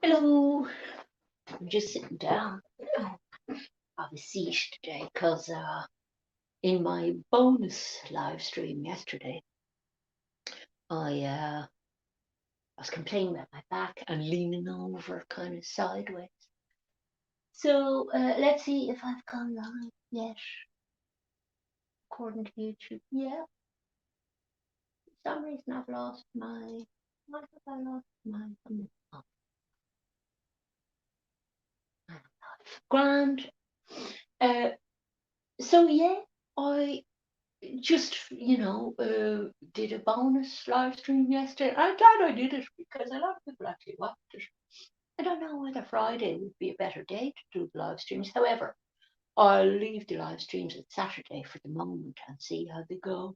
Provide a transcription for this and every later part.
Hello, I'm just sitting down. Have a seat today because in my bonus live stream yesterday, I was complaining about my back and leaning over kind of sideways. So let's see if I've gone live yet, according to YouTube. Yeah, for some reason I've lost my. Why have I lost my? Oh, I'm live. Grand. Uh, so yeah, I just did a bonus live stream yesterday. I'm glad I did it because a lot of people actually watched it. I don't know whether Friday would be a better day to do the live streams. However, I'll leave the live streams at Saturday for the moment and see how they go.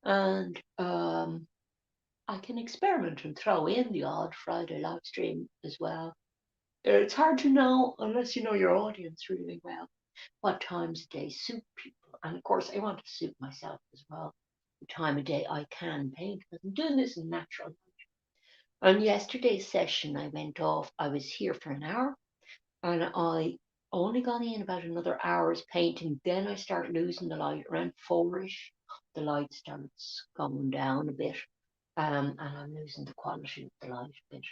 And I can experiment and throw in the odd Friday live stream as well. It's hard to know unless you know your audience really well what times of day suit people. And of course, I want to suit myself as well. The time of day I can paint because I'm doing this in natural light. On yesterday's session, I went off. I was here for an hour and I only got in about another hour's painting. Then I start losing the light around four-ish. The light starts going down a bit and I'm losing the quality of the light a bit.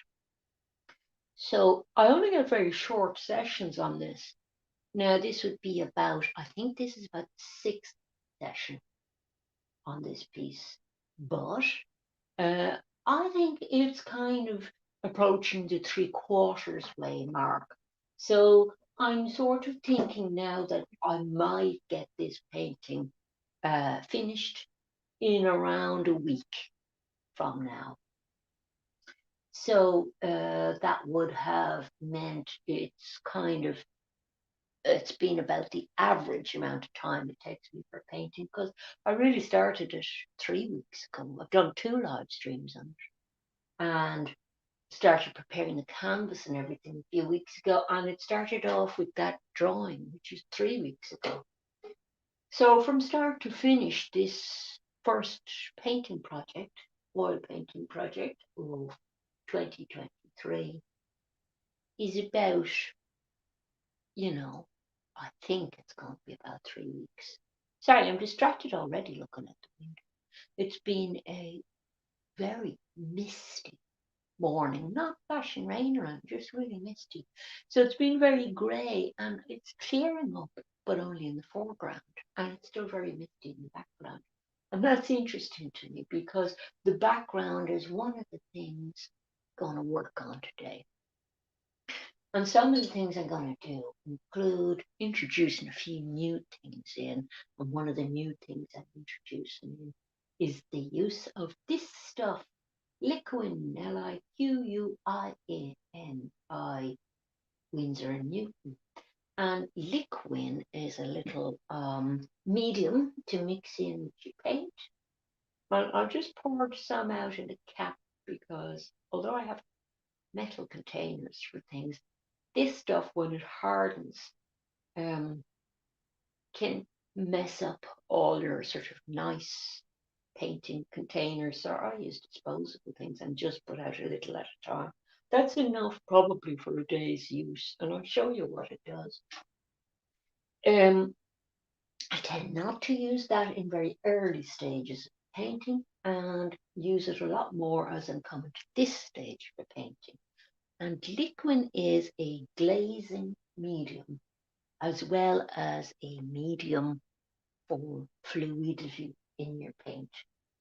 So I only get very short sessions on this. Now, this would be about, I think this is about the sixth session on this piece, but uh, I think it's kind of approaching the three-quarters way mark. So I'm sort of thinking now that I might get this painting finished in around a week from now. So that would have meant it's been about the average amount of time it takes me for painting because I really started it 3 weeks ago. I've done two live streams on it and started preparing the canvas and everything a few weeks ago. And it started off with that drawing, which is 3 weeks ago. So from start to finish, this first painting project, oil painting project of 2023, is about, I think it's going to be about 3 weeks. Sorry, I'm distracted already looking at the window. It's been a very misty morning, not flashing rain around, just really misty. So it's been very grey and it's clearing up, but only in the foreground, and it's still very misty in the background. And that's interesting to me because the background is one of the things I'm going to work on today. And some of the things I'm going to do include introducing a few new things in. And one of the new things I'm introducing in is the use of this stuff, Liquin, Liquin by Winsor and Newton. And Liquin is a little medium to mix in with your paint. And I've just poured some out in the cap because although I have metal containers for things, this stuff, when it hardens, can mess up all your sort of nice painting containers. So I use disposable things and just put out a little at a time. That's enough probably for a day's use, and I'll show you what it does. I tend not to use that in very early stages of painting and use it a lot more as I'm coming to this stage for painting. And Liquin is a glazing medium as well as a medium for fluidity in your paint.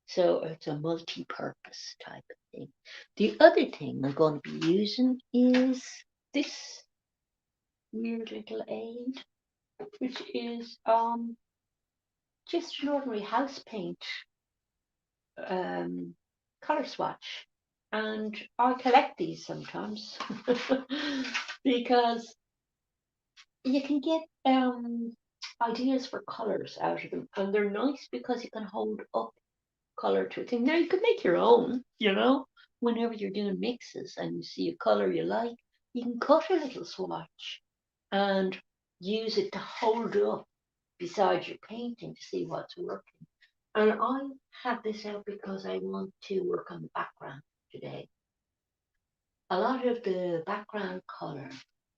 So it's a multi-purpose type of thing. The other thing I'm going to be using is this weird little aid, which is just an ordinary house paint color swatch. And I collect these sometimes because you can get ideas for colors out of them, and they're nice because you can hold up color to a thing. Now you could make your own, whenever you're doing mixes and you see a color you like, you can cut a little swatch and use it to hold up beside your painting to see what's working. And I have this out because I want to work on the background today. a lot of the background color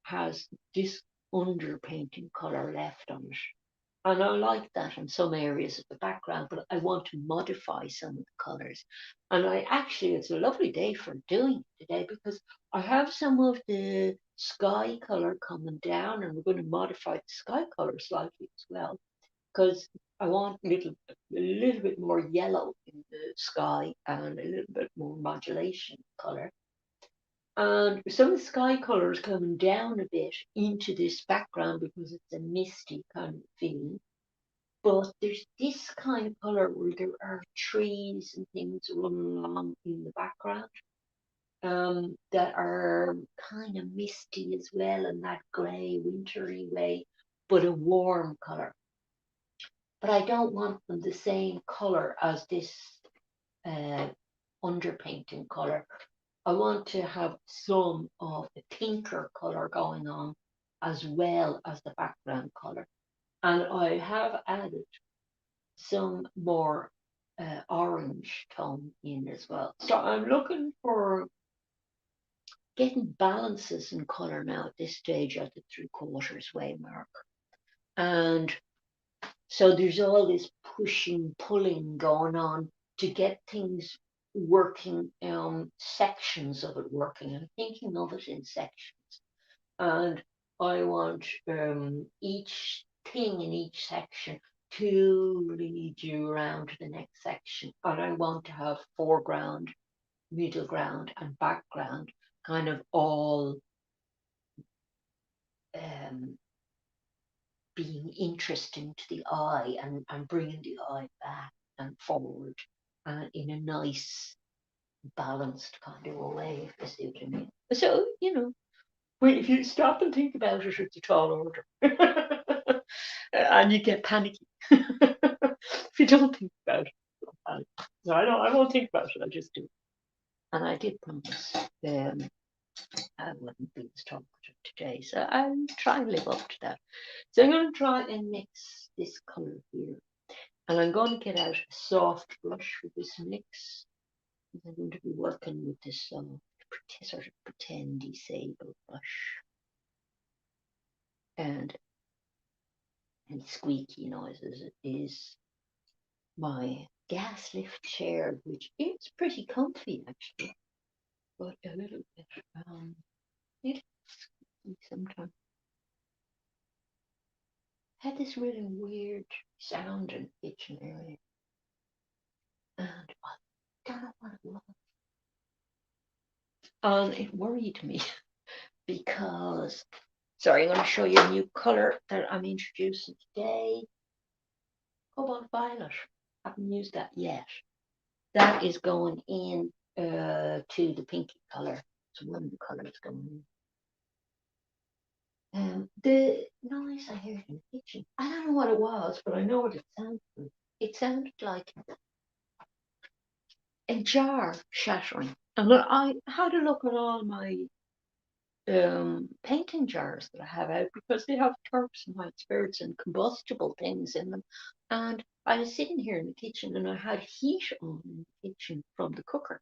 has this underpainting color left on it. And I like that in some areas of the background, but I want to modify some of the colors. And I actually, it's a lovely day for doing it today because I have some of the sky color coming down and we're going to modify the sky color slightly as well because I want a little bit more yellow in the sky and a little bit more modulation color. And some of the sky colors coming down a bit into this background because it's a misty kind of feeling. But there's this kind of color where there are trees and things running along in the background that are kind of misty as well in that grey, wintry way, but a warm color. But I don't want them the same color as this uh, underpainting color. I want to have some of the pinker color going on as well as the background color. And I have added some more orange tone in as well. So I'm looking for getting balances in color now at this stage at the 3/4 way mark. And so there's all this pushing, pulling going on to get things working, sections of it working. I'm thinking of it in sections. And I want each thing in each section to lead you around to the next section. And I want to have foreground, middle ground, and background kind of all um, being interesting to the eye and bringing the eye back and forward in a nice, balanced kind of a way, if you see what I mean. So, well, if you stop and think about it, it's a tall order. And you get panicky. If you don't think about it, you don't panic. So I won't think about it, I just do. And I did promise I wouldn't be as talkative today. So I'll try and live up to that. So I'm going to try and mix this colour here. And I'm going to get out a soft brush for this mix. I'm going to be working with this sort of pretendy sable brush. And squeaky noises is my gas lift chair, which is pretty comfy actually, but a little bit it squeaky sometimes. Had this really weird sound in the kitchen area, and I don't know what it was, and it worried me because. Sorry, I'm going to show you a new colour that I'm introducing today. Cobalt Violet. Haven't used that yet. That is going in to the pinky colour. It's one of the colours going in. The noise I heard in the kitchen, I don't know what it was, but I know what it sounded like. It sounded like a jar shattering. And I had a look at all my painting jars that I have out because they have turps and white spirits and combustible things in them. And I was sitting here in the kitchen and I had heat on in the kitchen from the cooker.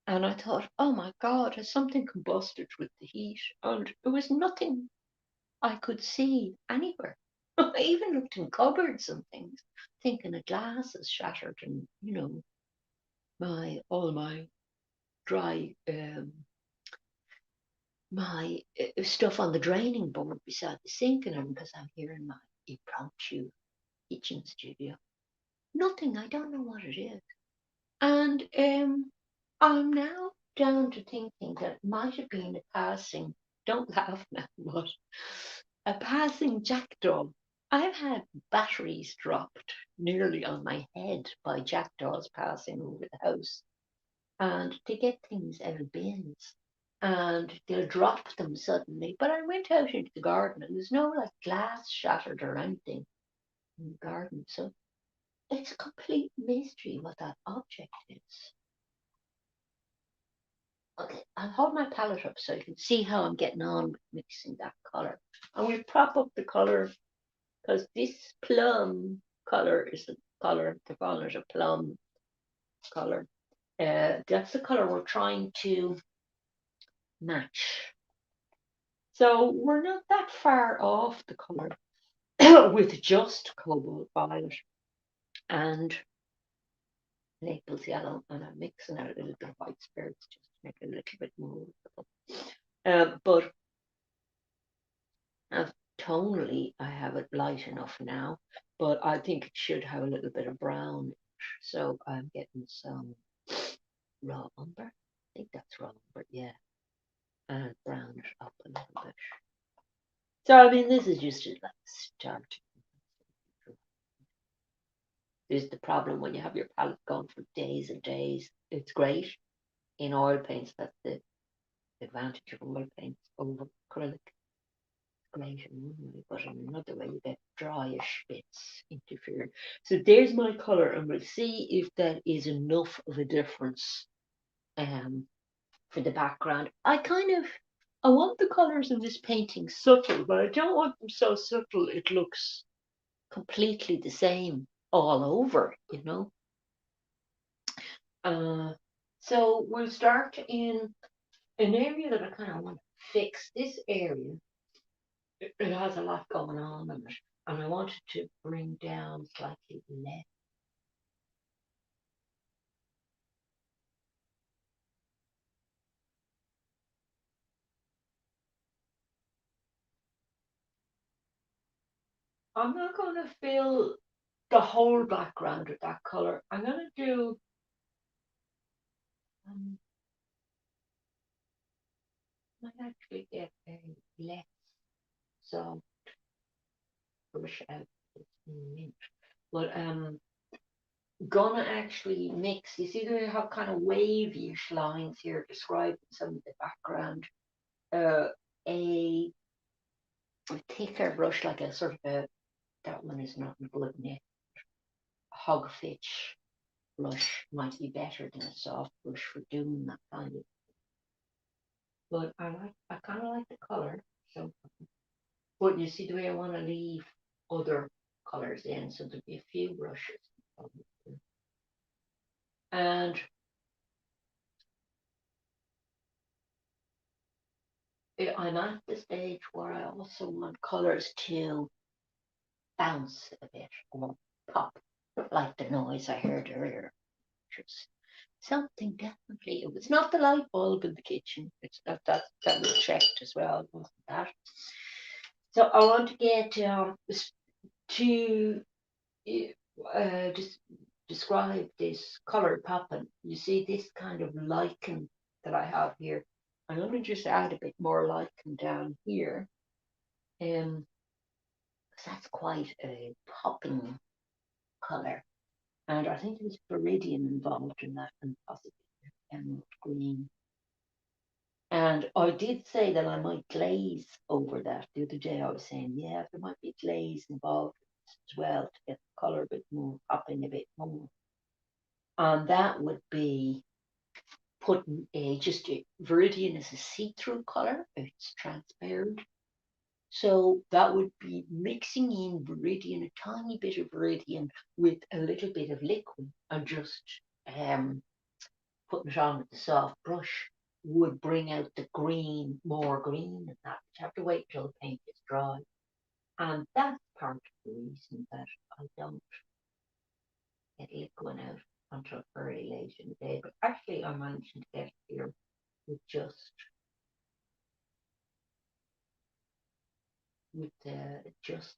And I thought, oh my God, has something combusted with the heat? And there was nothing I could see anywhere. I even looked in cupboards and things, thinking a glass is shattered and, all my dry my stuff on the draining board beside the sink and because I'm here in my impromptu kitchen studio. Nothing, I don't know what it is. And I'm now down to thinking that it might have been a passing, don't laugh now, but a passing jackdaw. I've had batteries dropped nearly on my head by jackdaws passing over the house. And to get things out of bins and they'll drop them suddenly. But I went out into the garden and there's no like glass shattered or anything in the garden. So it's a complete mystery what that object is. Okay, I'll hold my palette up so you can see how I'm getting on with mixing that colour. And we'll prop up the colour because this plum colour is the colour, they're calling it a plum colour. That's the colour we're trying to match. So we're not that far off the colour with just cobalt violet and Naples yellow, and I'm mixing out a little bit of white spirits just to make it a little bit more visible. But tonally, I have it light enough now, but I think it should have a little bit of brown in it. So I'm getting some raw umber. I think that's raw umber, yeah, and brown it up a little bit. So I mean, this is just like a start. This is the problem when you have your palette going for days and days. It's great in oil paints. That's the advantage of oil paints over acrylic. Great in one way, but in another way you get dryish bits interfering. So there's my colour, and we'll see if that is enough of a difference for the background. I want the colours in this painting subtle, but I don't want them so subtle it looks completely the same all over, you know. So we'll start in an area that I kind of want to fix. This area, it has a lot going on in it, and I wanted to bring down slightly less. I'm not going to fill the whole background with that color. I'm going to do might actually get a less so brush out this mint. But gonna actually mix. You see, they have kind of wavy-ish lines here describing some of the background. Uh, a thicker brush, like a sort of a that one is not good knit. Hogfitch brush might be better than a soft brush for doing that kind of. But I kind of like the color. So, but you see the way I want to leave other colors in, so there'll be a few brushes. And I'm at the stage where I also want colors to bounce a bit or pop, like the noise I heard earlier. Just something definitely. It was not the light bulb in the kitchen. It's not that was checked as well. It wasn't that. So I want to get to just describe this color popping. You see this kind of lichen that I have here. I'm going to just add a bit more lichen down here. That's quite a popping color. And I think there's viridian involved in that, and possibly emerald green. And I did say that I might glaze over that. The other day I was saying, yeah, there might be glaze involved as well to get the colour a bit more, popping a bit more. And that would be putting viridian is a see-through colour. It's transparent. So that would be mixing in viridian, a tiny bit of viridian with a little bit of liquid, and just putting it on with the soft brush would bring out the green, more green and that. You have to wait till the paint is dry. And that's part of the reason that I don't get liquid out until very late in the day. But actually I'm managing to get it here with just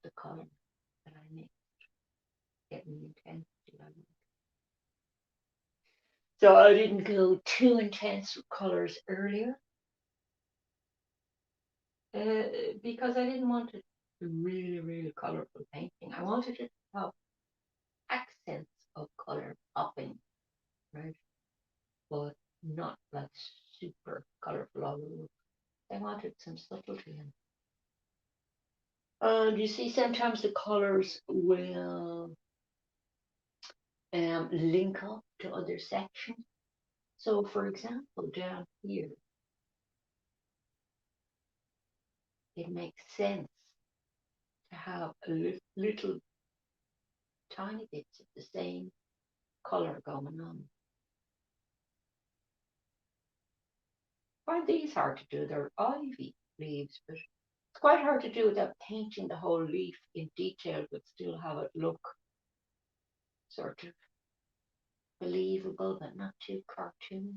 the colour that I mixed, getting the intensity on it. So I didn't go too intense with colours earlier because I didn't want it to be really, really colourful painting. I wanted it to have accents of colour popping, right? But not like super colourful all over. I wanted some subtlety in. And you see, sometimes the colours will link up to other sections. So, for example, down here, it makes sense to have a little tiny bits of the same colour going on. find these hard to do. They're ivy leaves, but it's quite hard to do without painting the whole leaf in detail, but still have it look sort of believable, but not too cartoony.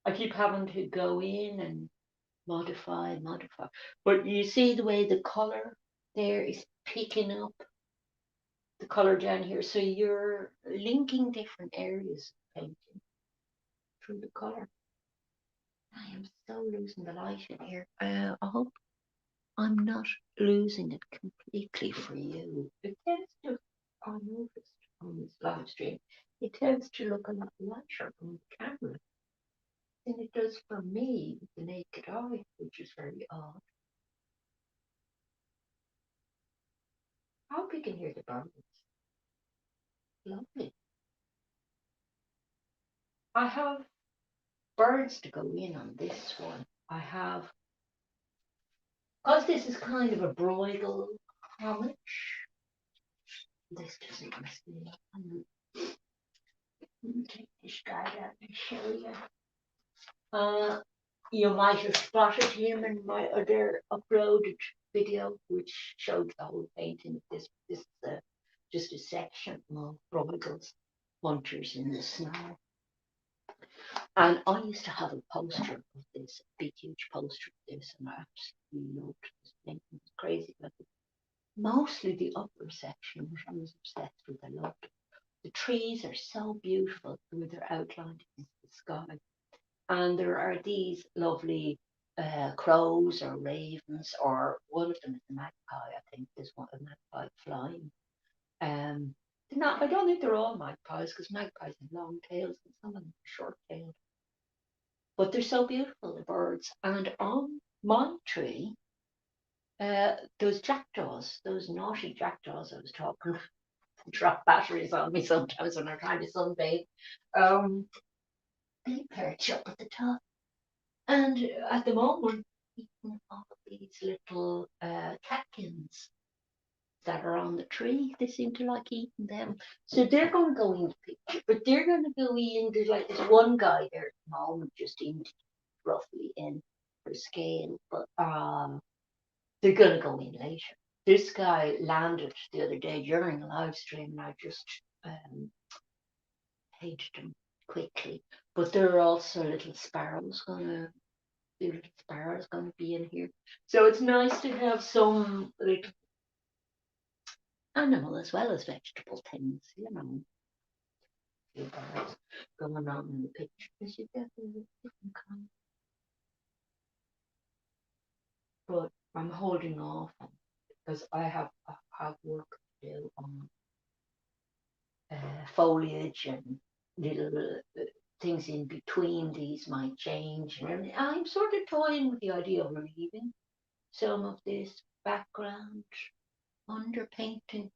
I keep having to go in and modify. But you see the way the color there is picking up the color down here. So you're linking different areas of painting through the color. I am so losing the light in here. I hope I'm not losing it completely for you. It tends to, I noticed on this live stream, it tends to look a lot lighter on the camera than it does for me with the naked eye, which is very odd. I hope you can hear the birds. Lovely. I have birds to go in on this one. I have, because this is kind of a bridal homage. This doesn't mess me up. Let me take this guy out and show you. You might have spotted him in my other uploaded video, which showed the whole painting. This is just a section of bridals, hunters in the snow. And I used to have a poster of this, a big, huge poster of this, and I absolutely loved this painting. It was crazy about it. Mostly the upper section, which I was obsessed with. I loved it. The trees are so beautiful with their outlined against the sky. And there are these lovely crows or ravens, or one of them is a magpie. I think there's one a magpie flying. Not. I don't think they're all magpies because magpies have long tails and some of them are short tailed. But they're so beautiful, the birds. And on my tree, those jackdaws, those naughty jackdaws I was talking, drop batteries on me sometimes when I'm trying to sunbathe. They perch up at the top. And at the moment, eating all of these little catkins that are on the tree, they seem to like eating them. So they're going to go in the picture, but they're going to go in. There's like this one guy there at the moment, just in roughly in for scale, but they're going to go in later. This guy landed the other day during a live stream, and I just painted him quickly. But there are also little sparrows the little sparrows going to be in here. So it's nice to have some little animal as well as vegetable things, you know. Few birds going on in the picture because you get a different kind. But I'm holding off because I have work to do on foliage and little things in between these might change. And I'm sort of toying with the idea of leaving some of this background underpainting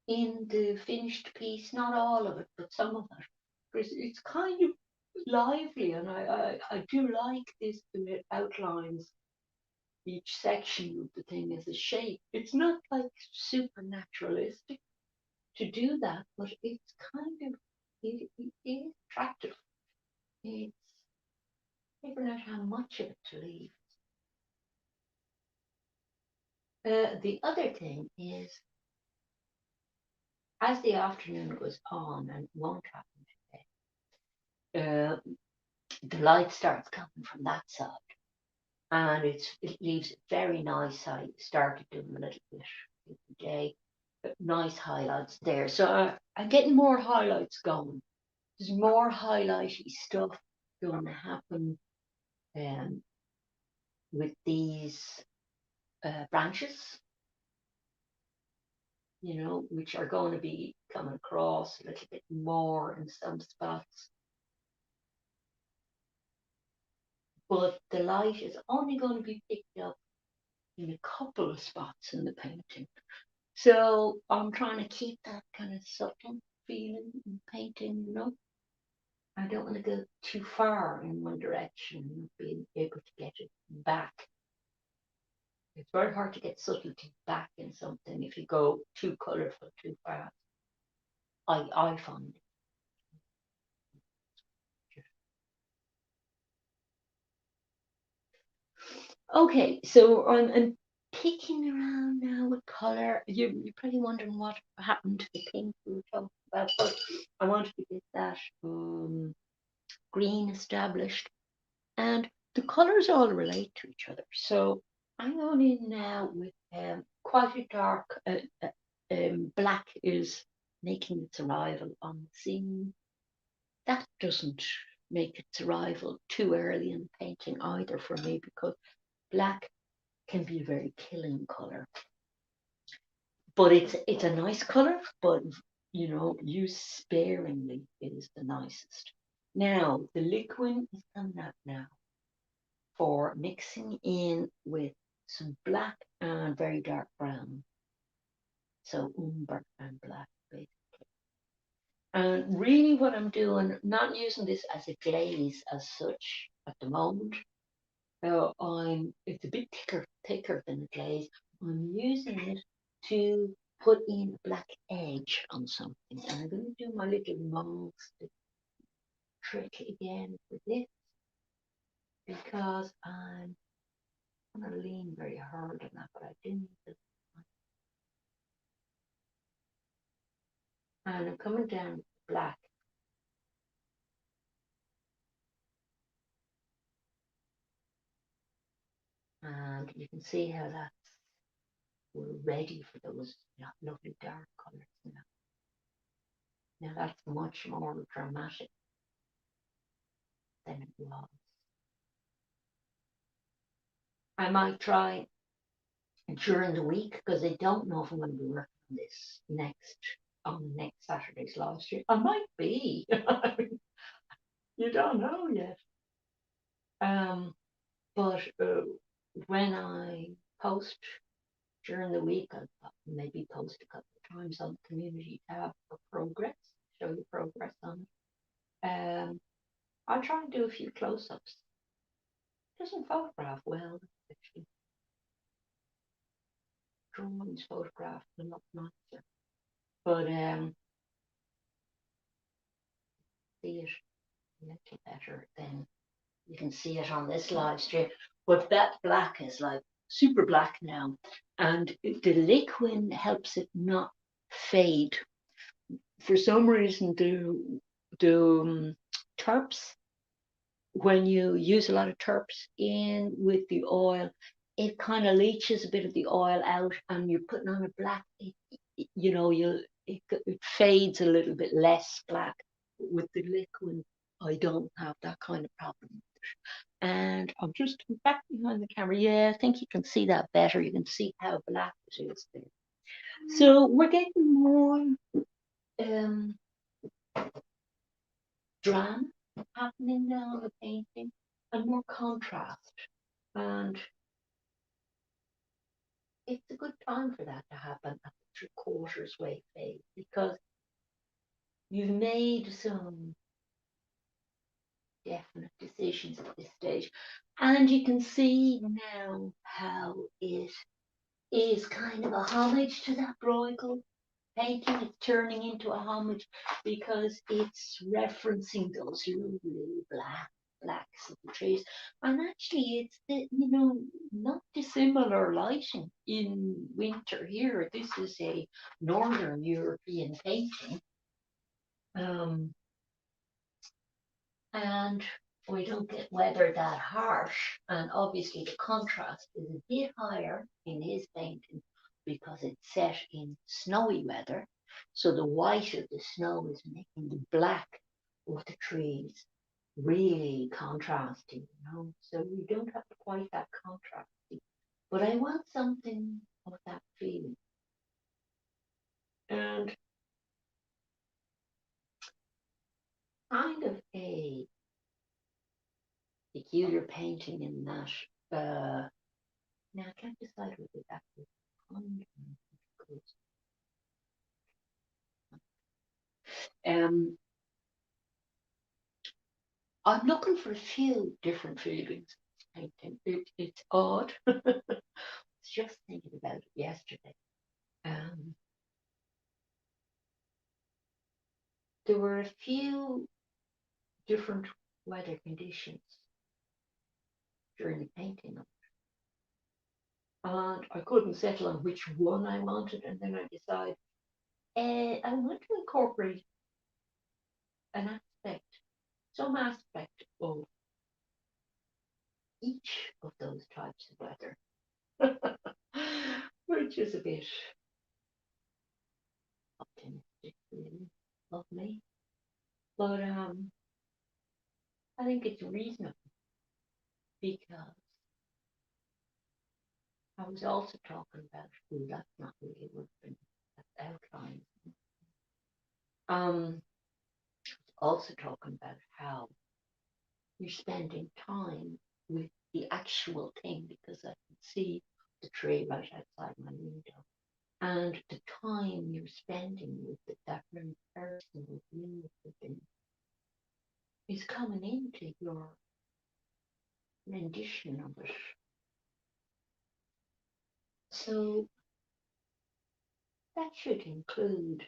in the finished piece, not all of it, but some of it. Because it's kind of lively, and I do like this, the outlines each section of the thing as a shape. It's not like super naturalistic to do that, but it's kind of, it is attractive. It's figuring out how much of it to leave. The other thing is, as the afternoon goes on, and it won't happen today, the light starts coming from that side, and it leaves it very nice. I started doing a little bit every day, but nice highlights there. So I'm getting more highlights going. There's more highlighty stuff going to happen with these branches, you know, which are going to be coming across a little bit more in some spots. But the light is only going to be picked up in a couple of spots in the painting. So I'm trying to keep that kind of subtle feeling in painting, you know. I don't want to go too far in one direction and being able to get it back. It's very hard to get subtlety back in something if you go too colourful too fast. I find it. Okay, so I'm picking around now with color. You're probably wondering what happened to the pink we were talking about, but I wanted to get that green established, and the colors all relate to each other. So I'm going in now with quite a dark black is making its arrival on the scene. That doesn't make its arrival too early in the painting either for me, because black can be a very killing color. But it's a nice color, but use sparingly is the nicest. Now the liquid is coming out now for mixing in with some black and very dark brown. So umber and black basically. And really what I'm doing, not using this as a glaze as such at the moment. It's a bit thicker than a glaze. I'm using it to put in a black edge on something. And I'm going to do my little mauve trick again with this, because I'm going to lean very hard on that, but I do need this. And I'm coming down with black. And you can see how we're ready for those lovely dark colours now. Now that's much more dramatic than it was. I might try during the week, because I don't know if I'm going to be working on this on next Saturday's live stream. I might be. You don't know yet. But when I post during the week, I'll maybe post a couple of times on the community tab for progress, show you progress on it. I'll try and do a few close-ups. It doesn't photograph well, actually. Drawings photograph a lot nicer. But see it a little better than you can see it on this live stream. But that black is like super black now, and the liquid helps it not fade. For some reason, the terps, when you use a lot of terps in with the oil, it kind of leaches a bit of the oil out, and you're putting on a black. It fades a little bit less black. With the liquid, I don't have that kind of problem. And I'm just back behind the camera. Yeah, I think you can see that better. You can see how black it is there. So we're getting more drama happening now in the painting, and more contrast. And it's a good time for that to happen at the three-quarters way phase, because you've made some definite decisions at this stage. And you can see now how it is kind of a homage to that Bruegel painting. It's turning into a homage because it's referencing those lovely blacks of the trees. And actually it's not dissimilar lighting in winter here. This is a Northern European painting. And we don't get weather that harsh. And obviously the contrast is a bit higher in his painting because it's set in snowy weather. So the white of the snow is making the black of the trees really contrasting. So we don't have quite that contrasting. But I want something of that feeling. And kind of a peculiar painting in that. Now I can't decide whether that was I'm looking for a few different feelings in this painting. It's odd. I was just thinking about it yesterday. There were a few different weather conditions during the painting of it. and I couldn't settle on which one I wanted, and then I decided I want to incorporate an some aspect of each of those types of weather, which is a bit optimistic, really, of me. But I think it's reasonable because I was also talking about food. That's not really working. That's outline. Um, also talking about how you're spending time with the actual thing because I can see the tree right outside my window. And the time you're spending with it, that very personal view of the thing, is coming into your rendition of it. So that should include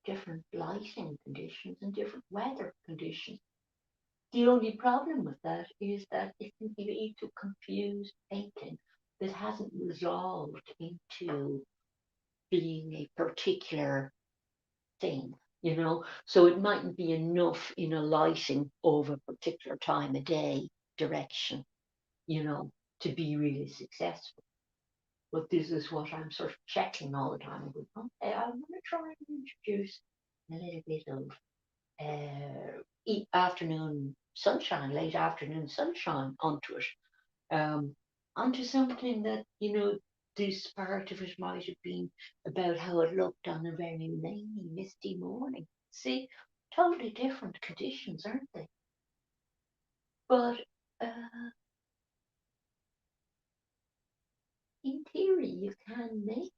different lighting conditions and different weather conditions. The only problem with that is that it can lead to confused painting that hasn't resolved into being a particular thing, So it mightn't be enough in a lighting of a particular time of day direction, to be really successful. But this is what I'm sort of checking all the time. I go, okay, I'm going to try and introduce a little bit of late afternoon sunshine onto it, onto something that, this part of it might have been about how it looked on a very rainy, misty morning. See, totally different conditions, aren't they? But in theory, you can make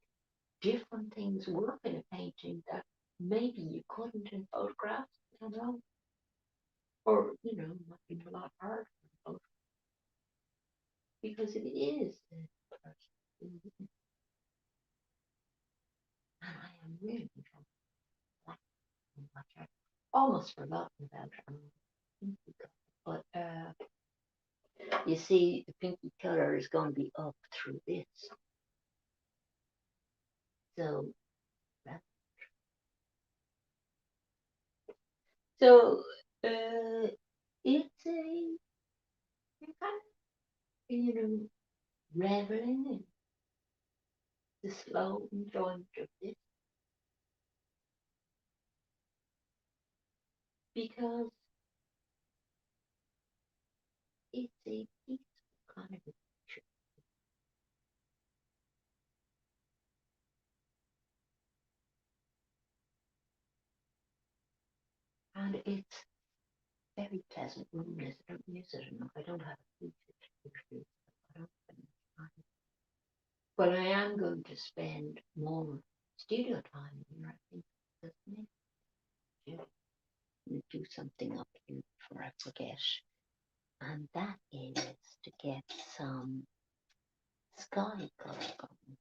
different things work in a painting that maybe you couldn't in photographs. I don't know. Or, might be a lot harder in photographs because it is a person. And I am really I almost forgotten about pinky color. But you see, the pinky color is going to be up through this. So so it's a kind of, reveling in the slow enjoyment of this because it's a peaceful kind of picture. And it's very pleasant roomless. I don't use it enough. I don't have a huge picture. I don't spend much time. But I am going to spend more studio time here, I think, because maybe I'm do something up here before I forget. And that is to get some sky color going.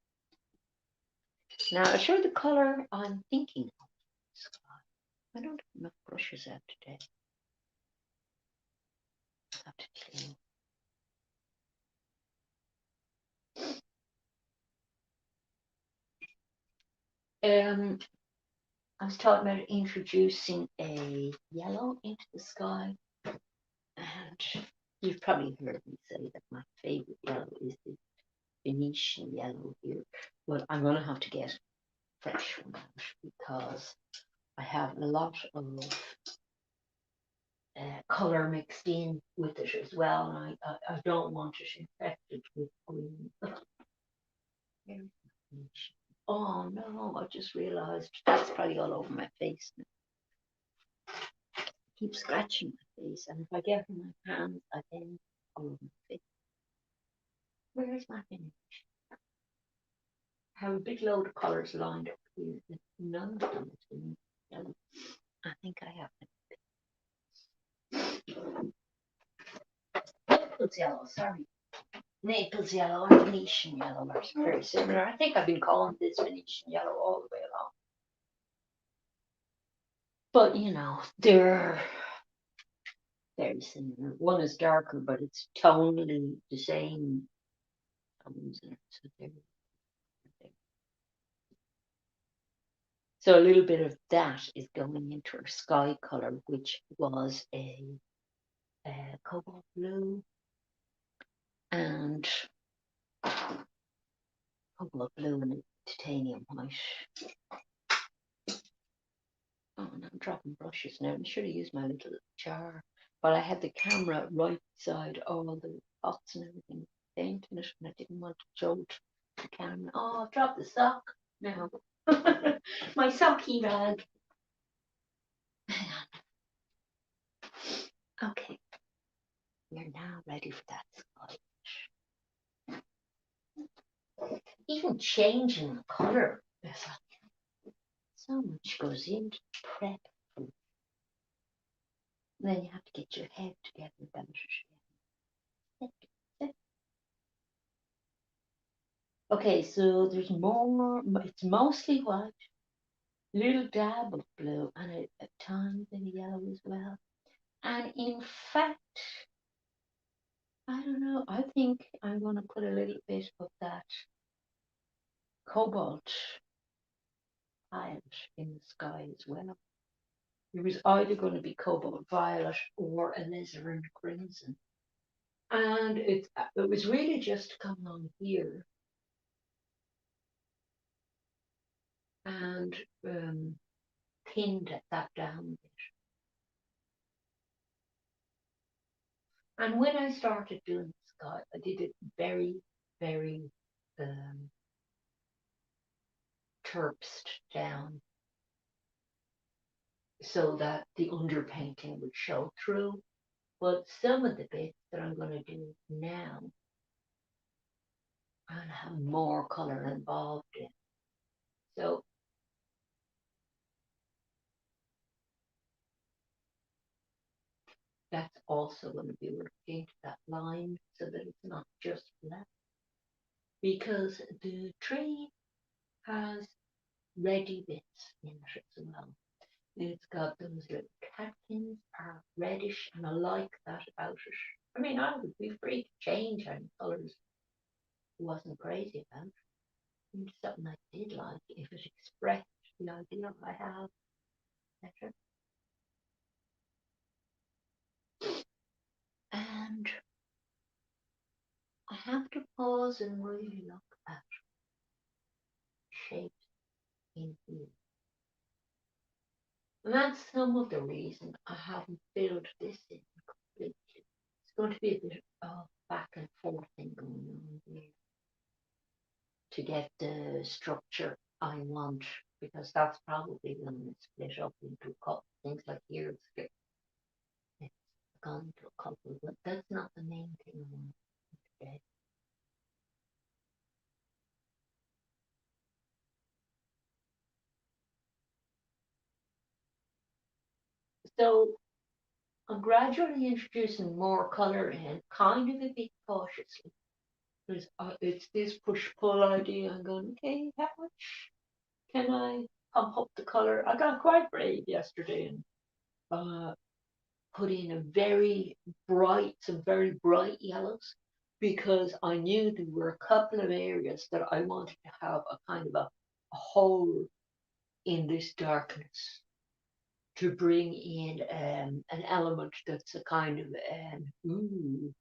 Now, I'll show the color I'm thinking of sky. I don't have enough brushes out today. I have to clean. I was talking about introducing a yellow into the sky, and you've probably heard me say that my favorite yellow is the Venetian yellow here, but I'm going to have to get fresh one out because I have a lot of colour mixed in with it as well, and I don't want it infected with green. Oh no, I just realised that's probably all over my face now. I keep scratching my face, and if I get it in my hands, I then all over my face. Where's my finish? I have a big load of colours lined up here. None of them is in yellow. I think I have Naples yellow, sorry. Naples yellow and Venetian yellow are very similar. I think I've been calling this Venetian yellow all the way along. But they're very similar. One is darker, but it's tonally the same tones in it. So there. So a little bit of that is going into her sky color, which was a cobalt blue and cobalt blue and titanium white. Oh, and I'm dropping brushes now. I should have used my little jar, but I had the camera right beside all the pots and everything painting it, and I didn't want to show it to the camera. Oh, I've dropped the sock now. My socky rag. Hang on. Okay, we're now ready for that sky. Even changing the colour, so much goes into prep. And then you have to get your head together about it. Okay, so there's more, it's mostly white, little dab of blue, and a tiny bit of yellow as well. And in fact, I don't know, I think I'm going to put a little bit of that cobalt violet in the sky as well. It was either going to be cobalt violet or alizarin crimson. And it was really just coming on here and pinned that down a bit. And when I started doing the sky, I did it very, very terpsed down so that the underpainting would show through. But some of the bits that I'm going to do now, I'm going to have more colour involved in. So that's also going to be working into that line so that it's not just black. Because the tree has reddy bits in it as well. It's got those little catkins are reddish, and I like that about it. I mean, I would be free to change any colours. I wasn't crazy about. It's something I did like if it expressed the idea I have, etc. And I have to pause and really look at shapes in here. And that's some of the reason I haven't filled this in completely. It's going to be a bit of back and forth thing going on here to get the structure I want, because that's probably going to split up into a couple things like here. It's gone into a couple, but that's not the main thing I want today. So I'm gradually introducing more colour in, kind of a bit cautiously. Because it's this push-pull idea. I'm going, okay, how much can I pump up the colour? I got quite brave yesterday and put in some very bright yellows, because I knew there were a couple of areas that I wanted to have a kind of a hole in this darkness to bring in an element that's a kind of ooh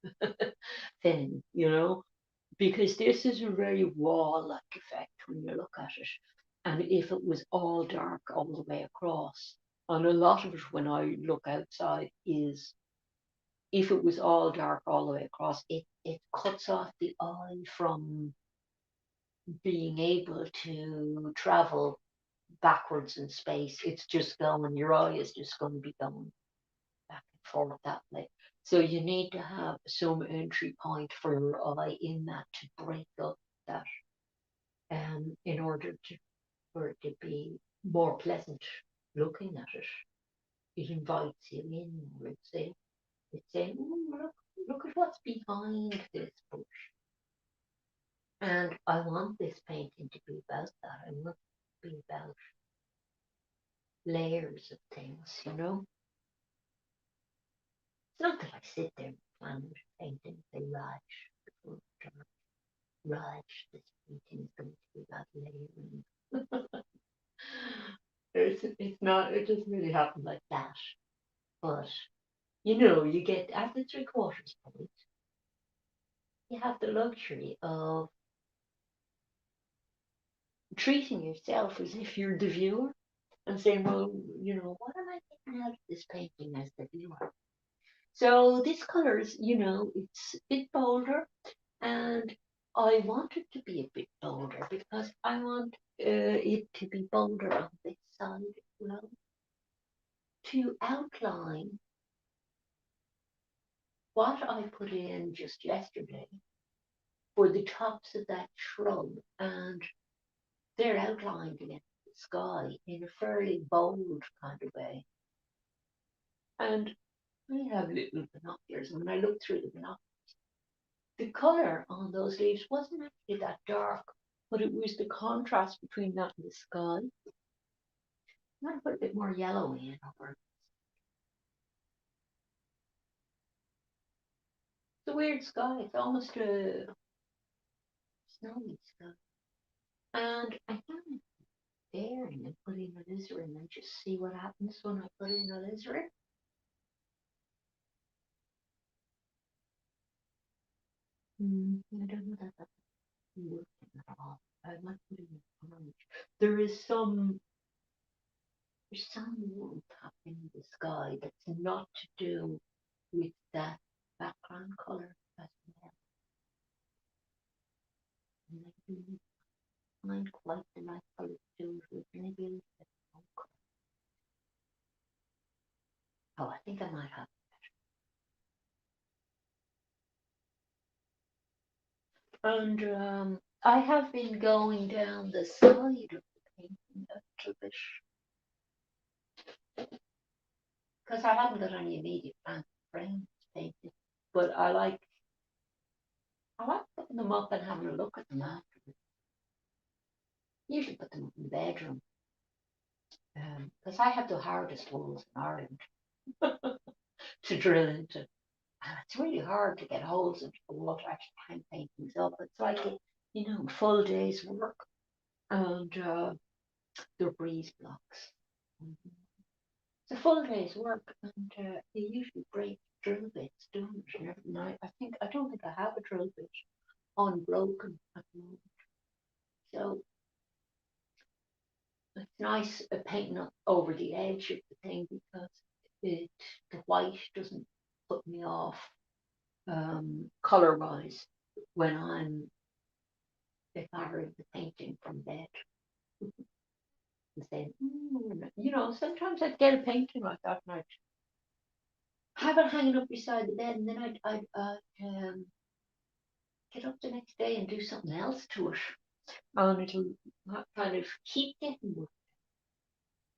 thing, because this is a very wall-like effect when you look at it. And if it was all dark all the way across, and a lot of it when I look outside is, if it was all dark all the way across, it cuts off the eye from being able to travel backwards in space. It's just going, your eye is just going to be going back and forth that way. So you need to have some entry point for your eye in that to break up that, in order for it to be more pleasant looking at it. It invites you in, or it's saying, look at what's behind this bush. And I want this painting to be about that. I want it to be about layers of things. It's not that I sit there and plan painting, say, right, right, this painting is going to be about layering. It's not, it doesn't really happen like that. But, you get, at the 3/4 point, you have the luxury of treating yourself as if you're the viewer and saying, well, what am I getting out of this painting as the viewer? So this color is, it's a bit bolder, and I want it to be a bit bolder because I want it to be bolder on this side as well, to outline what I put in just yesterday for the tops of that shrub, and they're outlined against the sky in a fairly bold kind of way. And I have little binoculars, and when I looked through the binoculars, the colour on those leaves wasn't actually that dark, but it was the contrast between that and the sky. I might put a bit more yellow in over. It's a weird sky. It's almost a snowy sky. And I found daring and put in alizarin and just see what happens when I put in alizarin. I don't know that that's working at all. I might put in orange. There is some There's some warmth happening in the sky that's not to do with that background colour as well. Maybe find quite the right colour to do it with. Maybe a little bit of colour. Oh, I think I might have. And I have been going down the side of the painting a little bit because I haven't got any immediate plans for frames painting, but I like putting them up and having a look at them afterwards. Usually put them up in the bedroom because I have the hardest walls in Ireland to drill into. And it's really hard to get holes into the wall to actually hang paintings up. It's like a full day's work, and they're breeze blocks. Mm-hmm. It's a full day's work, and they usually break drill bits doing it and everything. I don't think I have a drill bit unbroken at the moment. So it's nice painting up over the edge of the thing because the white doesn't put me off color wise when I'm devouring the painting from bed. And saying, sometimes I'd get a painting like that and I'd have it hanging up beside the bed, and then I'd get up the next day and do something else to it, and it'll kind of keep getting work.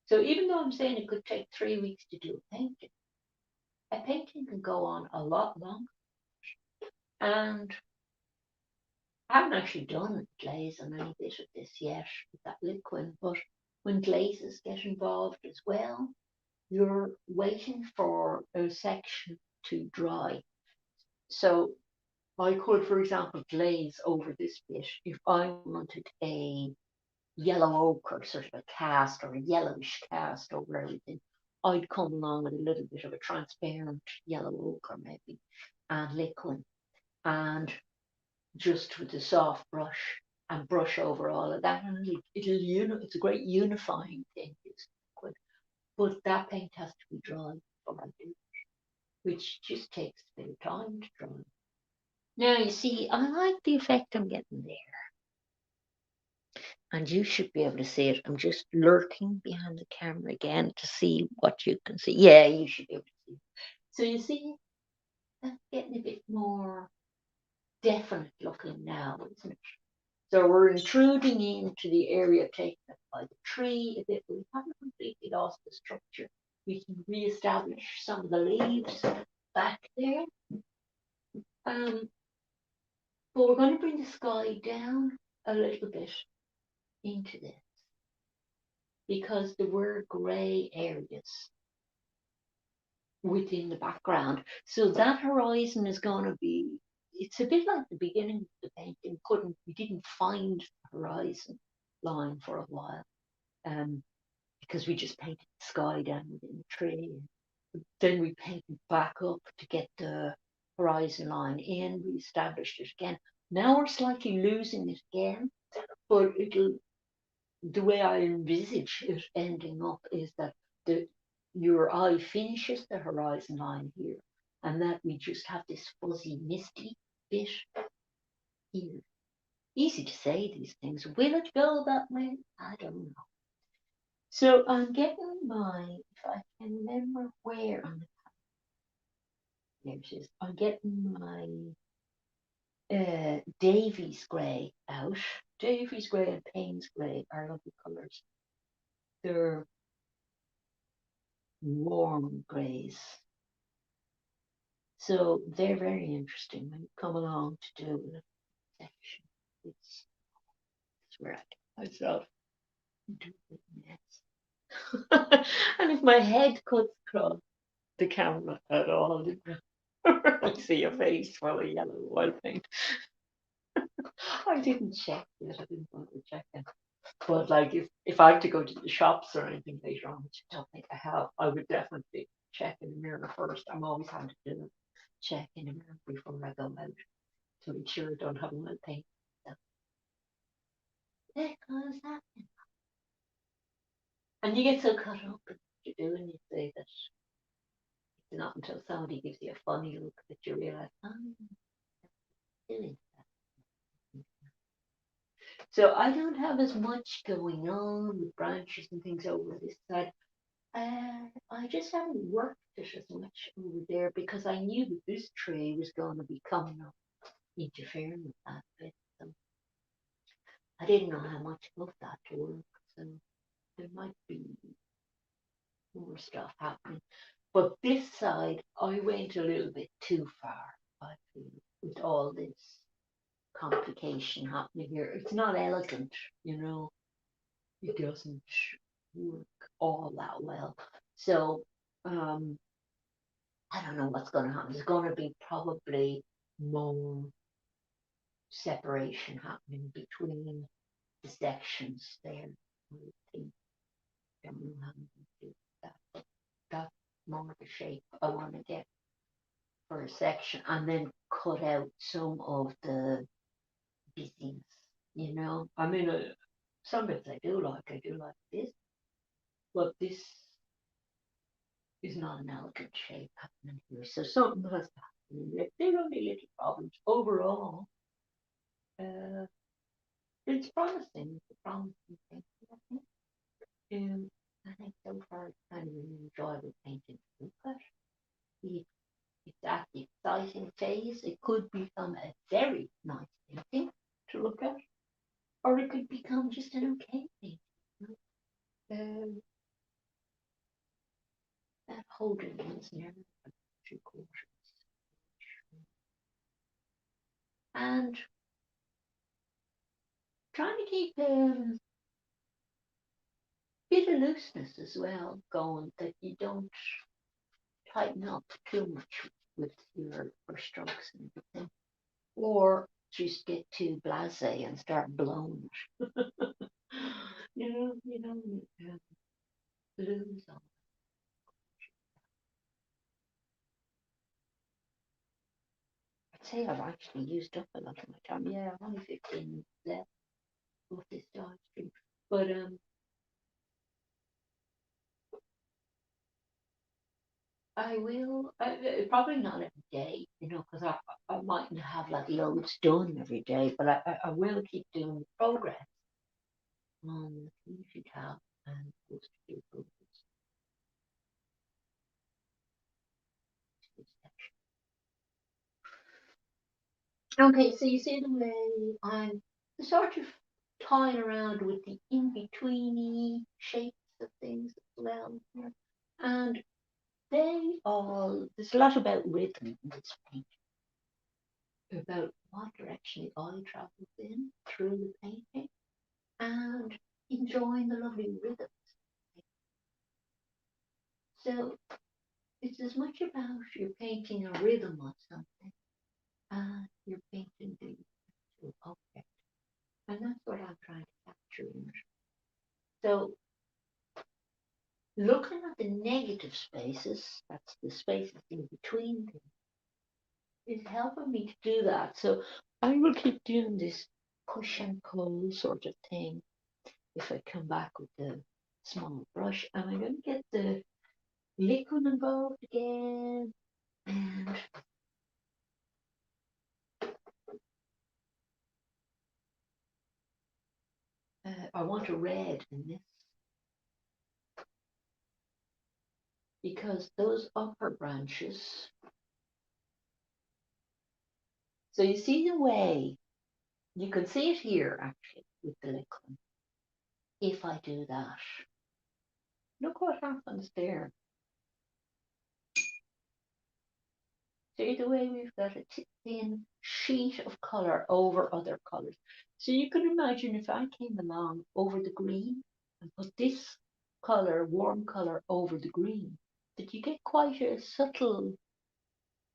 So even though I'm saying it could take 3 weeks to do a painting can go on a lot longer. And I haven't actually done glaze on any bit of this yet with that liquid, but when glazes get involved as well, you're waiting for a section to dry. So I could, for example, glaze over this bit if I wanted a yellow ochre, sort of a cast or a yellowish cast over everything. I'd come along with a little bit of a transparent yellow ochre maybe and liquid, and just with a soft brush and brush over all of that, and it's a great unifying thing. It's liquid, but that paint has to be dry before I do, which just takes a bit of time to dry. Now you see, I like the effect I'm getting there, and you should be able to see it. I'm just lurking behind the camera again to see what you can see. Yeah, you should be able to see it. So you see, that's getting a bit more definite looking now, isn't it? So we're intruding into the area taken up by the tree a bit, but we haven't completely lost the structure. We can re-establish some of the leaves back there. But we're going to bring the sky down a little bit into this because there were grey areas within the background. So that horizon is going to be, it's a bit like the beginning of the painting. We didn't find the horizon line for a while, um, because we just painted the sky down within the tree. Then we painted back up to get the horizon line in. We established it again. Now we're slightly losing it again, but the way I envisage it ending up is that your eye finishes the horizon line here, and that we just have this fuzzy, misty bit here. Easy to say these things. Will it go that way? I don't know. So I'm getting if I can remember where on the there it is. I'm getting my Davies grey out. Davies grey and Payne's grey are lovely colours. They're warm greys. So they're very interesting when you come along to do a section. It's where I get myself into a mess. And if my head cuts across the camera at all, I see a face full of yellow oil paint. I didn't check yet. I didn't bother checking. But like, if I have to go to the shops or anything later on, which I don't think I have, I would definitely check in the mirror first. I'm always having to do it. Check in the mirror before I go out to make sure I don't have oil paint. So, because that, and you get so caught up in what you do, and you say that it's not until somebody gives you a funny look that you realize, oh, I'm doing that. So I don't have as much going on with branches and things over this side. I just haven't worked it as much over there because I knew that this tree was going to be coming up, interfering with that bit. So I didn't know how much of that to work. So there might be more stuff happening. But this side, I went a little bit too far, I feel, with all this complication happening here. It's not elegant, you know. It doesn't work all that well. So I don't know what's going to happen. There's going to be probably more separation happening between the sections there. I think. I don't know how to do that, but that's more the shape I want to get for a section, and then cut out some of the busyness. You know, I mean, some bits I do like. I do like this, but this is not an elegant shape happening here. So something has happened. They're only little problems. Overall, uh, it's promising. It's a promising thing. I think. I think so far it's kind of an enjoyable painting to look at. It, it's at the exciting phase. It could become a very nice painting to look at, or it could become just an okay painting. Um, that Holden was never 3/4. And trying to keep bit of looseness as well going, that you don't tighten up too much with your brush strokes and everything, or just get too blasé and start blowing it. You know, lose on. I'd say I've actually used up a lot of my time. Yeah, I'm only 15 minutes left of this live stream, but I will, probably not every day, you know, because I mightn't have like loads done every day, but I will keep doing progress on the community tab and post a few photos to this section. Okay, so you see the way I'm sort of toying around with the in-betweeny shapes of things as well here. And there's a lot about rhythm in this painting, about what direction the eye travels in through the painting, and enjoying the lovely rhythms. So it's as much about you're painting a rhythm on something as you're painting the creative spaces, that's the spaces in between things, is helping me to do that. So I will keep doing this push and pull sort of thing if I come back with the small brush. And I'm going to get the liquid involved again. And I want a red in this because those upper branches. So you see the way, you can see it here actually with the liquid. If I do that, look what happens there. See the way we've got a thin sheet of colour over other colours. So you can imagine if I came along over the green and put this colour, warm colour, over the green, that you get quite a subtle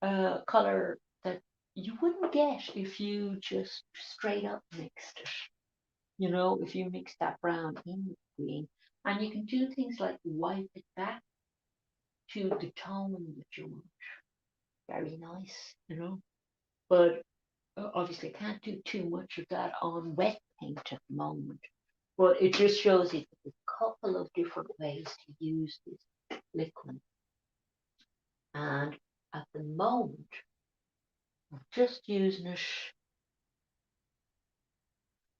colour that you wouldn't get if you just straight up mixed it. You know, if you mix that brown in with green, and you can do things like wipe it back to the tone that you want. Very nice, you know. But obviously, I can't do too much of that on wet paint at the moment. But it just shows you that there's a couple of different ways to use this liquid. And at the moment, I'm just using it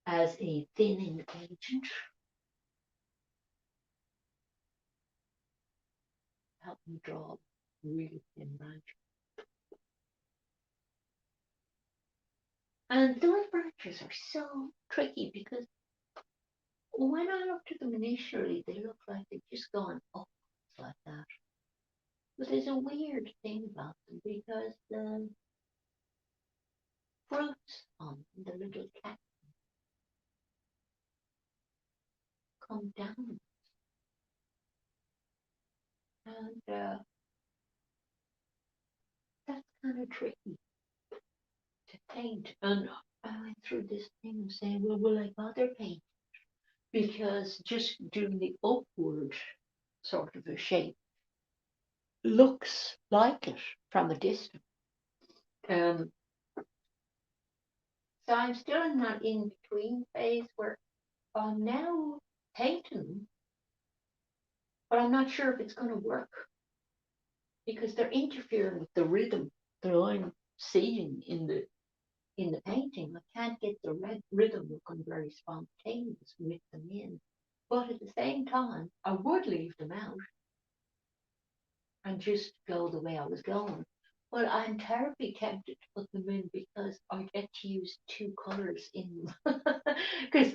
as a thinning agent. Help me draw really thin branches. And those branches are so tricky because when I looked at them initially, they looked like they'd just gone up like that. But there's a weird thing about them because the fruits on the little cat come down. And that's kind of tricky to paint. And I went through this thing of saying, well, will I bother paint? Because just doing the upward sort of a shape looks like it from a distance. So I'm still in that in-between phase where I'm now painting, but I'm not sure if it's going to work because they're interfering with the rhythm that I'm seeing in the painting. I can't get the rhythm looking very spontaneous with them in. But at the same time, I would leave them out and just go the way I was going. But I'm terribly tempted to put them in because I get to use two colours in them. Because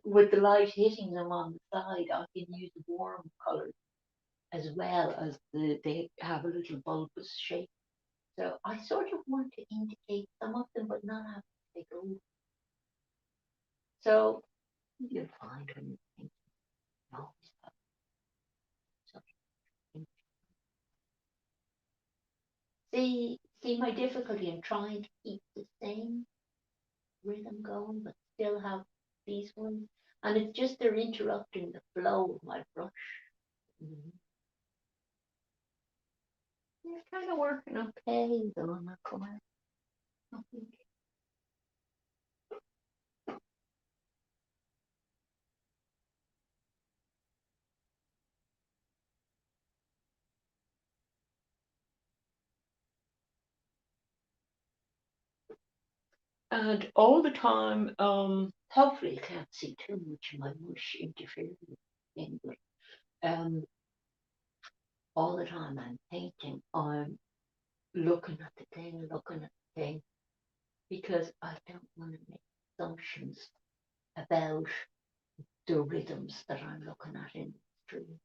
with the light hitting them on the side, I can use the warm colours as well as they have a little bulbous shape. So I sort of want to indicate some of them, but not have to take over. So you'll find when you think, no, see my difficulty in trying to keep the same rhythm going, but still have these ones. And it's just they're interrupting the flow of my brush. Mm-hmm. It's kind of working okay, though, I'm not quite. I think. And all the time, hopefully you can't see too much of my mush interfering with things, but all the time I'm painting, I'm looking at the thing, because I don't want to make assumptions about the rhythms that I'm looking at in the stream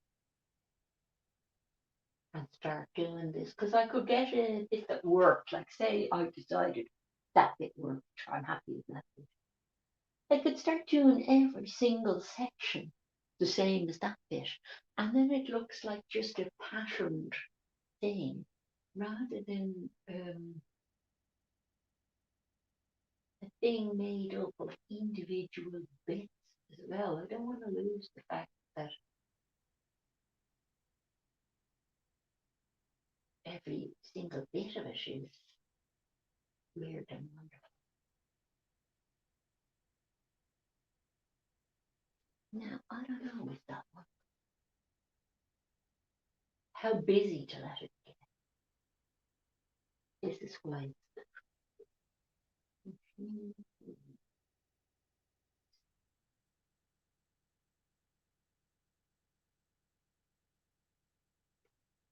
and start doing this. Because I could get a bit that worked, like say I decided that bit worked, I'm happy with that bit. I could start doing every single section the same as that bit, and then it looks like just a patterned thing rather than a thing made up of individual bits as well. I don't want to lose the fact that every single bit of it is weird and wonderful. Now, I don't know if that one, how busy to let it get. This is why.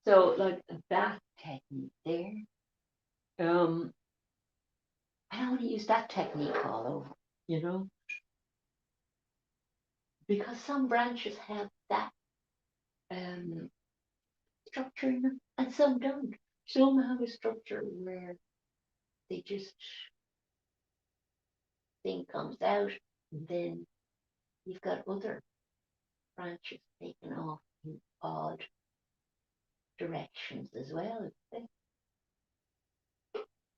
So, like that technique there, I don't want to use that technique all over, you know, because some branches have that um, structure in them and some don't. Some have a structure where they just thing comes out, and then you've got other branches taken off in odd directions as well.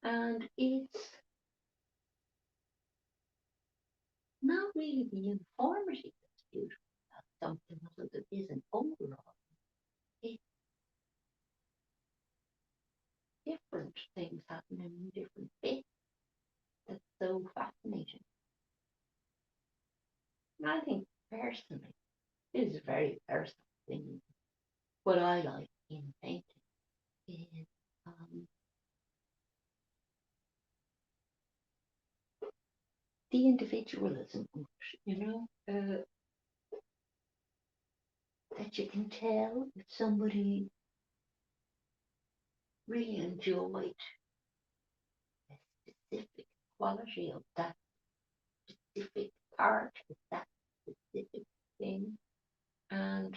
And it's not really the uniformity that's beautiful about something, although there is an overall. It's different things happening in different bits. That's so fascinating. And I think personally, this is a very personal thing. What I like in painting is the individualism, you know, that you can tell if somebody really enjoyed a specific quality of that specific part of that specific thing. And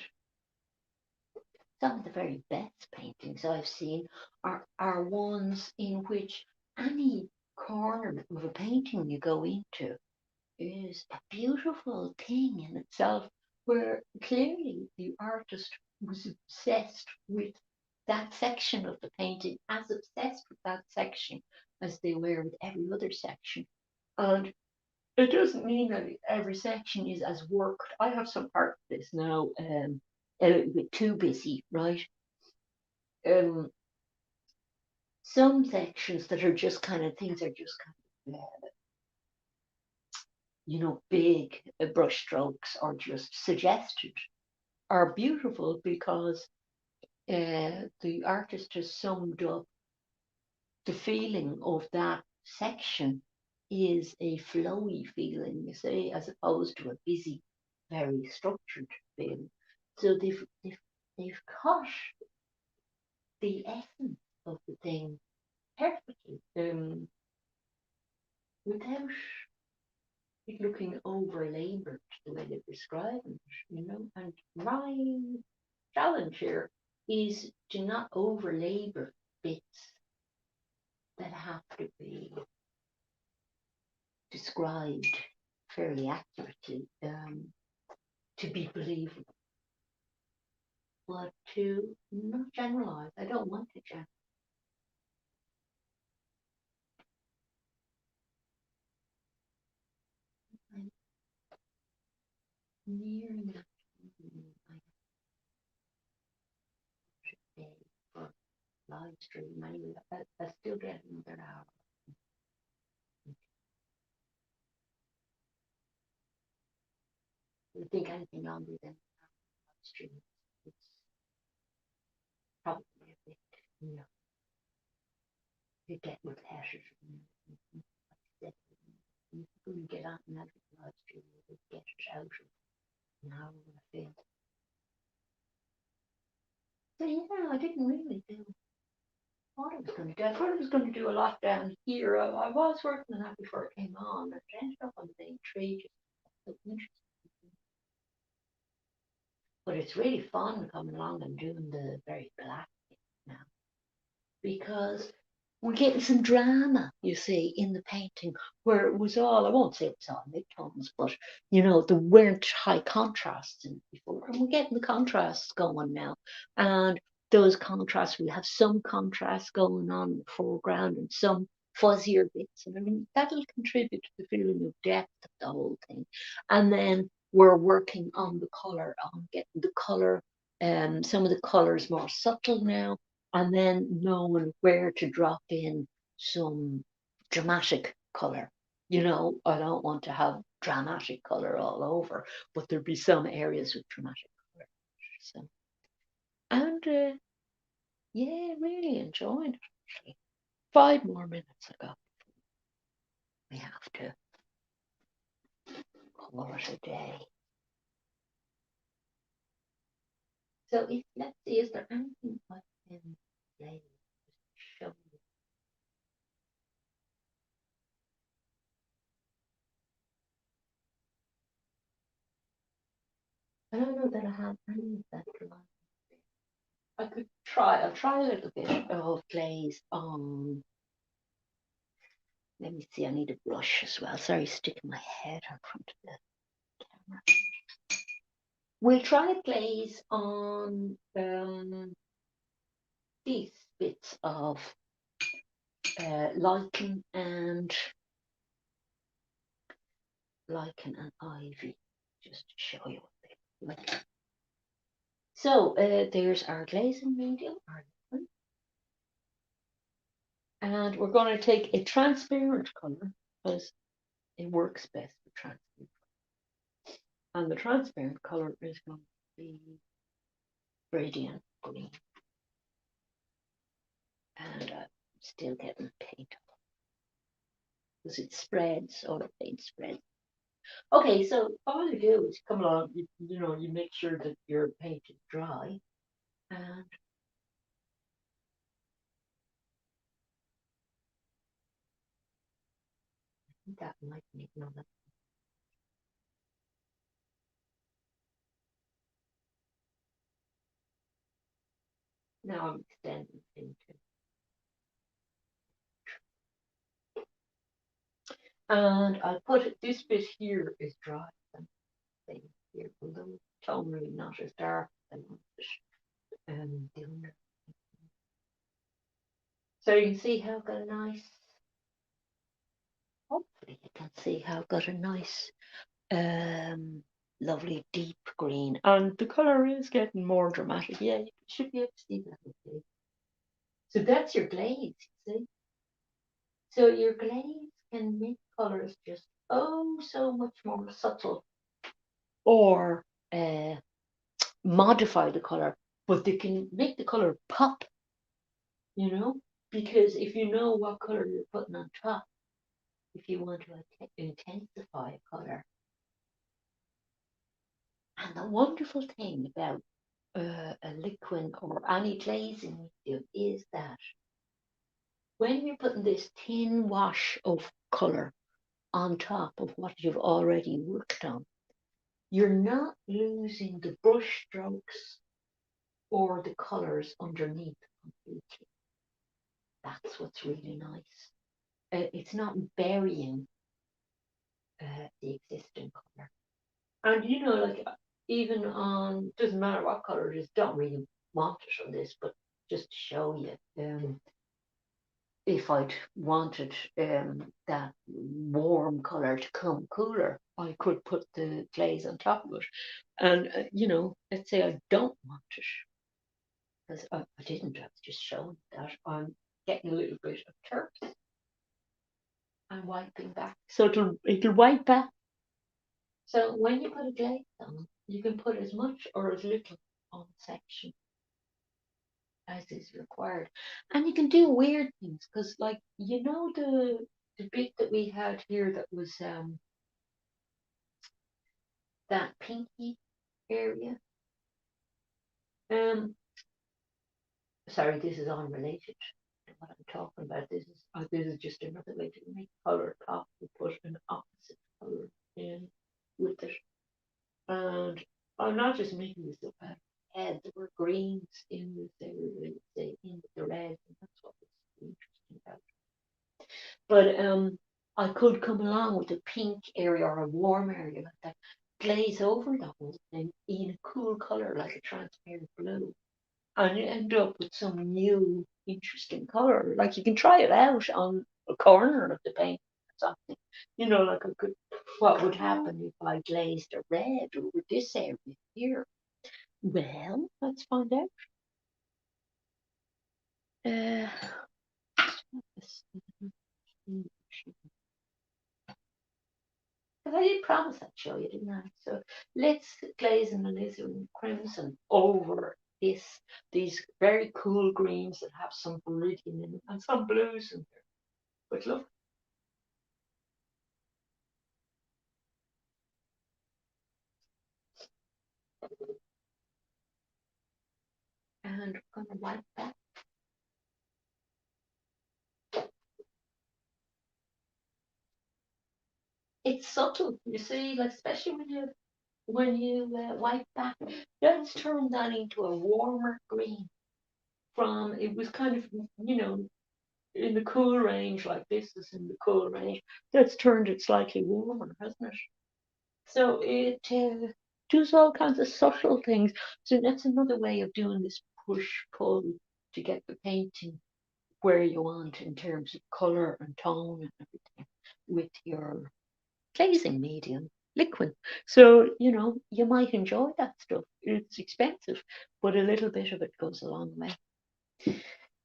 some of the very best paintings I've seen are ones in which any corner of a painting you go into is a beautiful thing in itself, where clearly the artist was obsessed with that section of the painting, as obsessed with that section as they were with every other section. And it doesn't mean that every section is as worked. I have some part of this now, a little bit too busy, right? Um, some sections that are just kind of things are just kind of big brush strokes or just suggested are beautiful because the artist has summed up the feeling of that section is a flowy feeling, you see, as opposed to a busy, very structured feeling. So they've caught the essence of the thing perfectly, without it looking over laboured the way they're describing it. And my challenge here is to not over labour bits that have to be described fairly accurately, to be believable, but to not generalise. I don't want to generalise. I'm nearing that day for live stream anyway. I still get another hour. I think anything longer than live stream, it's probably a bit, you get repetitive. Like you couldn't get on and out of the live stream, you would get it out of an hour and a bit. So yeah, I didn't really do what I was going to do. I thought I was going to do a lot down here. I was working on that before it came on. It ended up on the main tree. So interesting. But it's really fun coming along and doing the very black now, because we're getting some drama, you see, in the painting, where it was all, I won't say it was all midtones, but there weren't high contrasts in it before. And we're getting the contrasts going now. And those contrasts, we have some contrasts going on in the foreground and some fuzzier bits. And I mean, that'll contribute to the feeling of depth of the whole thing. And then we're working on the color, on getting the color, some of the colors more subtle now, and then knowing where to drop in some dramatic colour. You know, I don't want to have dramatic colour all over, but there'd be some areas with dramatic colour. So, and yeah, really enjoying it. Actually. 5 more minutes ago, we have to call it a day. So, let's see, is there anything I can play? Show you. I don't know that I have any of that dramatic. I could try. I'll try a little bit of glaze on. Let me see. I need a brush as well. Sorry, sticking my head in front of the camera. We'll try a glaze on these bits of lichen and ivy, just to show you what they look like. So there's our glazing medium, our liquid. And we're going to take a transparent colour because it works best with transparent. And the transparent colour is going to be radiant green. And I'm still getting paint on because it spreads, so the paint spreads. Okay, so all you do is come along, you make sure that your paint is dry, and that might make another. Now I'm extending into. And I put it, this bit here is dry, and thing here, although it's totally not as dark as I want it. The under. So you can see how I've got a nice, hopefully you can see how I've got a nice, lovely deep green. And the colour is getting more dramatic. Yeah, you should be able to see that. Okay. So that's your glaze, you see? So your glaze can make colours just so much more subtle, or modify the colour, but they can make the colour pop, because if you know what colour you're putting on top, if you want to intensify a colour. And the wonderful thing about a liquid or any glazing medium is that when you're putting this thin wash of colour on top of what you've already worked on, you're not losing the brush strokes or the colours underneath completely. That's what's really nice. It's not burying the existing colour. And like even on, doesn't matter what colour it is, don't really want it on this, but just to show you, if I'd wanted that warm colour to come cooler, I could put the glaze on top of it. And let's say I don't want it, because I didn't, I was just showing that I'm getting a little bit of turps. I'm wiping back. So it'll wipe back. So when you put a glaze on, you can put as much or as little on section as is required. And you can do weird things, because like the bit that we had here that was that pinky area. Sorry, this is unrelated to what I'm talking about. This is just another way to make color pop. We put an opposite color in with it. And I'm not just making this up out of my head. There were greens in this area, say in the red, and that's what was interesting about it. But I could come along with a pink area or a warm area like that, glaze over the whole thing in a cool color like a transparent blue, and you end up with some new interesting color. Like you can try it out on a corner of the paint or something. Like what would happen if I glazed a red over this area here? Well, let's find out. Uh, Because I did promise I'd show you, didn't I? So let's glaze in alizarin crimson over these very cool greens that have some viridian in it and some blues in there. But look, and I'm gonna wipe that. It's subtle, you see, like especially when you wipe that. Let's turn that into a warmer green. From it was kind of in the cool range, like this is in the cool range. That's turned it slightly warmer, hasn't it? So it does all kinds of subtle things. So that's another way of doing this push pull to get the painting where you want in terms of color and tone and everything with your glazing medium, liquid. So you might enjoy that stuff. It's expensive, but a little bit of it goes a long way.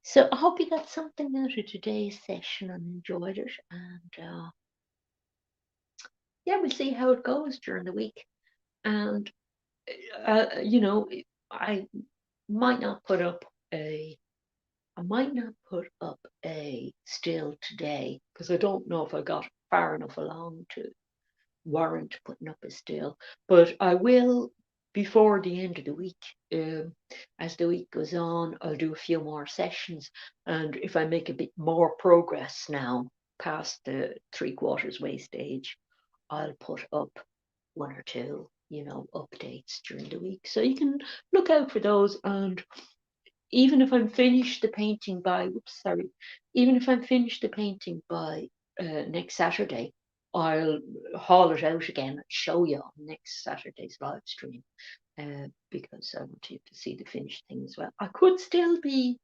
So I hope you got something out of today's session and enjoyed it. And yeah, we'll see how it goes during the week. And you know, I might not put up a I might not put up a still today because I don't know if I got far enough along to warrant putting up a still, but I will before the end of the week. As the week goes on, I'll do a few more sessions, and if I make a bit more progress now past the three-quarters way stage, I'll put up one or two, updates during the week. So you can look out for those. And even if I'm finished the painting by, whoops, sorry, even if I'm finished the painting by next Saturday, I'll haul it out again and show you on next Saturday's live stream because I want you to see the finished thing as well. I could still be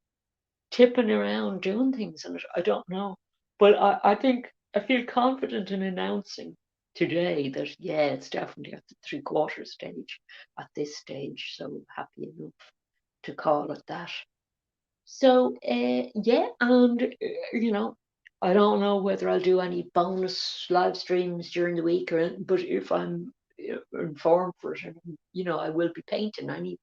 tipping around doing things in it. I don't know. But I think I feel confident in announcing today that, yeah, it's definitely at the three-quarter stage at this stage. So happy enough to call it that. So, yeah, and, I don't know whether I'll do any bonus live streams during the week, but if I'm informed for it, I will be painting anyway.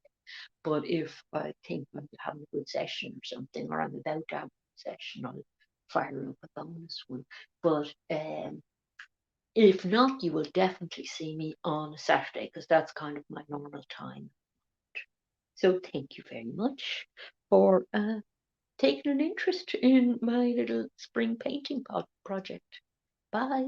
But if I think I'm having a good session or something, or I'm about to have a good session, I'll fire up a bonus one. But if not, you will definitely see me on a Saturday because that's kind of my normal time. So thank you very much for taking an interest in my little spring painting project. Bye.